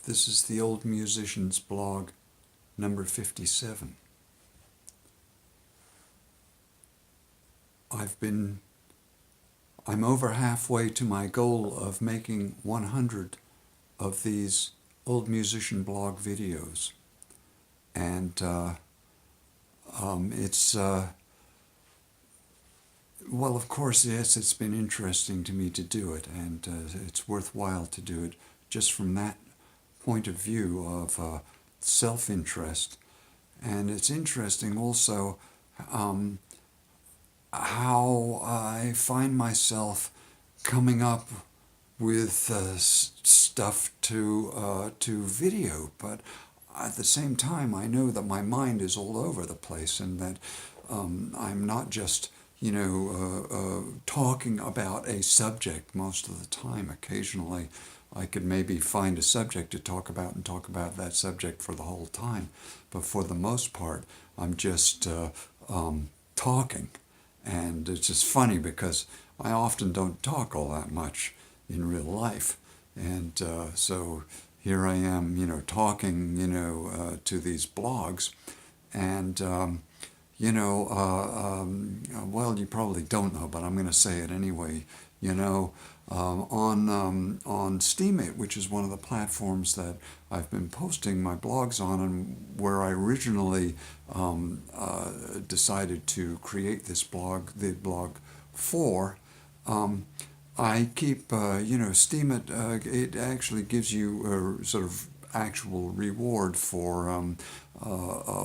This is the Old Musician's blog, number 57. I'm over halfway to my goal of making 100 of these Old Musician blog videos. And well, of course, yes, it's been interesting to me to do it, and it's worthwhile to do it just from that point of view of self-interest. And it's interesting also how I find myself coming up with stuff to video, but at the same time I know that my mind is all over the place, and that I'm not just talking about a subject most of the time. Occasionally I could maybe find a subject to talk about and talk about that subject for the whole time, but for the most part I'm just talking. And it's just funny because I often don't talk all that much in real life. And so here I am, talking, to these blogs. And, well, you probably don't know, but I'm going to say it anyway. On Steemit, which is one of the platforms that I've been posting my blogs on, and where I originally decided to create this blog, the blog for, I keep, Steemit, it actually gives you a sort of actual reward for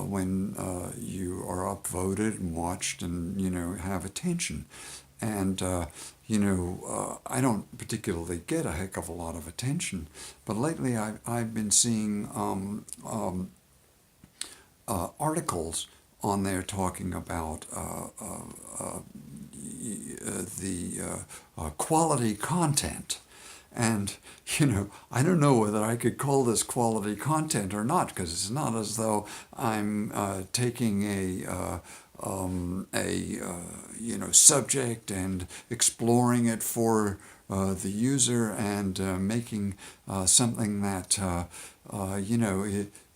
when you are upvoted and watched and, have attention. And, I don't particularly get a heck of a lot of attention, but lately I've been seeing articles on there talking about the quality content. And, I don't know whether I could call this quality content or not, because it's not as though I'm taking a subject and exploring it for the user and making something that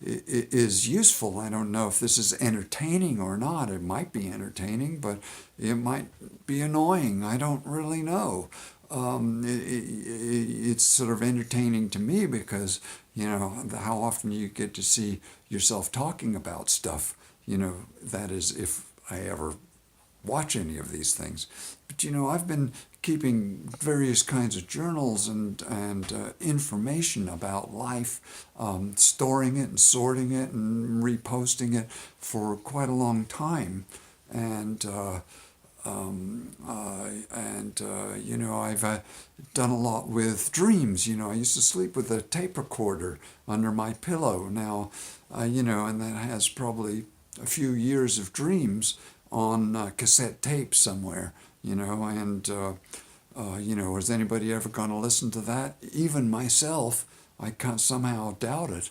is useful. I don't know if this is entertaining or not. It might be entertaining, but it might be annoying. I don't really know. It's sort of entertaining to me because, how often you get to see yourself talking about stuff, that is, if I ever watch any of these things. But, I've been keeping various kinds of journals and information about life, storing it and sorting it and reposting it for quite a long time. And I've done a lot with dreams. I used to sleep with a tape recorder under my pillow. Now, and that has probably a few years of dreams on cassette tape somewhere, and, is anybody ever going to listen to that? Even myself, I somehow doubt it,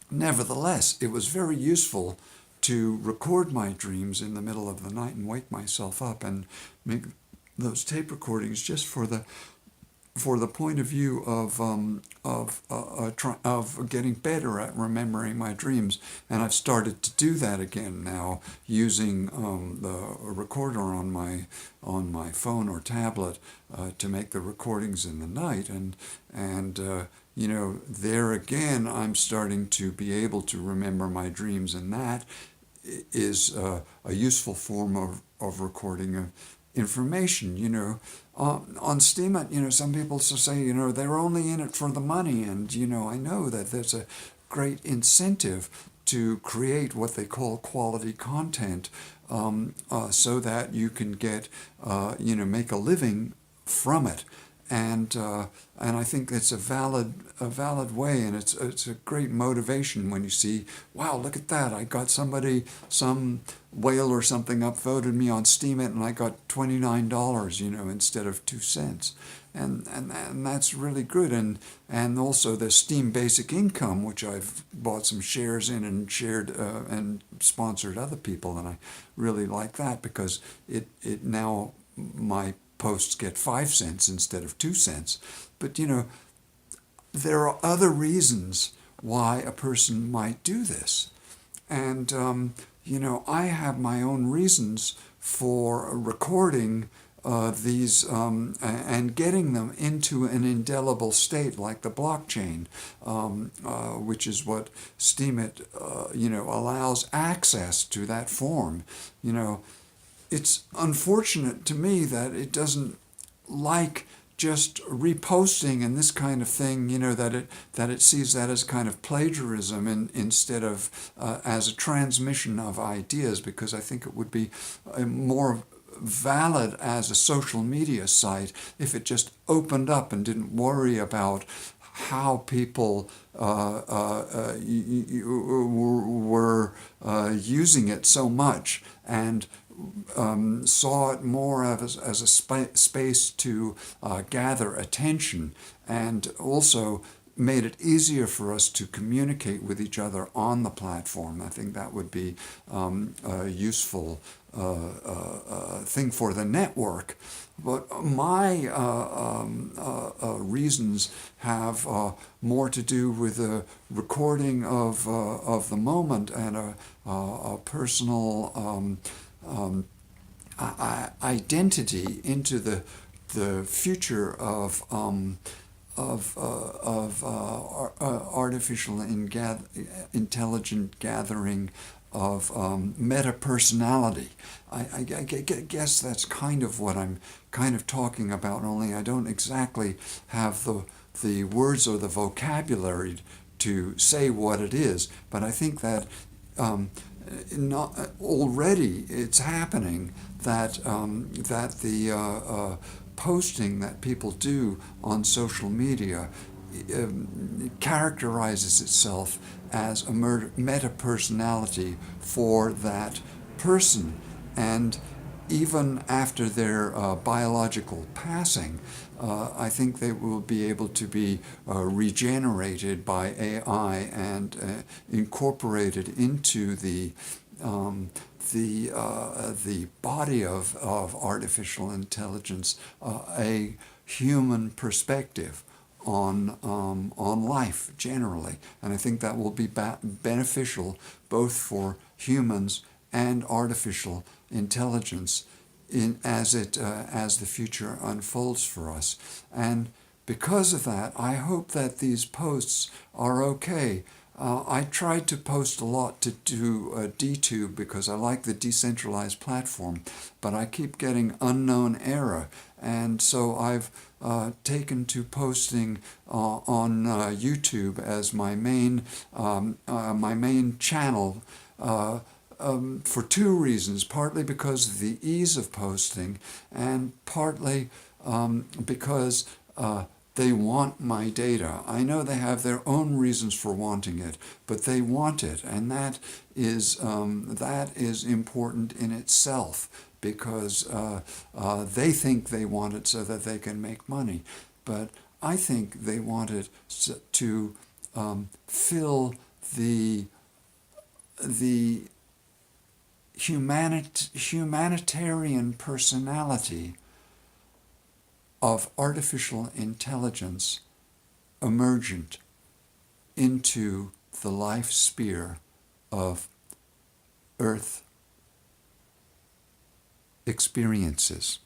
nevertheless, it was very useful to record my dreams in the middle of the night and wake myself up and make those tape recordings just for the point of view of getting better at remembering my dreams. And I've started to do that again now, using the recorder on my phone or tablet to make the recordings in the night. And there again, I'm starting to be able to remember my dreams, and that is a useful form of recording information. On Steemit, some people say, they're only in it for the money, and, I know that there's a great incentive to create what they call quality content, so that you can get, make a living from it. And I think it's a valid way, and it's a great motivation when you see, wow, look at that! I got some whale or something upvoted me on Steemit, and I got $29, instead of 2 cents, and that's really good. And also the Steem Basic Income, which I've bought some shares in and shared and sponsored other people, and I really like that because it now my posts get 5 cents instead of 2 cents. But, there are other reasons why a person might do this. And, I have my own reasons for recording these and getting them into an indelible state like the blockchain, which is what Steemit, allows access to that form. It's unfortunate to me that it doesn't like just reposting and this kind of thing, that it sees that as kind of plagiarism instead of as a transmission of ideas, because I think it would be more valid as a social media site if it just opened up and didn't worry about how people were using it so much, and saw it more as a space to gather attention, and also made it easier for us to communicate with each other on the platform. I think that would be a useful thing for the network. But my reasons have more to do with the recording of the moment and a personal identity into the future of artificial intelligent gathering of meta-personality. I guess that's kind of what I'm kind of talking about, only I don't exactly have the words or the vocabulary to say what it is, but I think that already it's happening that the posting that people do on social media characterizes itself as a meta-personality for that person. And even after their biological passing, I think they will be able to be regenerated by AI and incorporated into the body of artificial intelligence, a human perspective on life generally, and I think that will be beneficial both for humans and artificial intelligence as the future unfolds for us. And because of that, I hope that these posts are okay. I tried to post a lot to do DTube because I like the decentralized platform, but I keep getting unknown error, and so I've taken to posting on YouTube as my main channel. For two reasons, partly because of the ease of posting, and partly because they want my data. I know they have their own reasons for wanting it, but they want it, and that is important in itself, because they think they want it so that they can make money. But I think they want it to fill the humanitarian personality of artificial intelligence emergent into the life sphere of Earth experiences.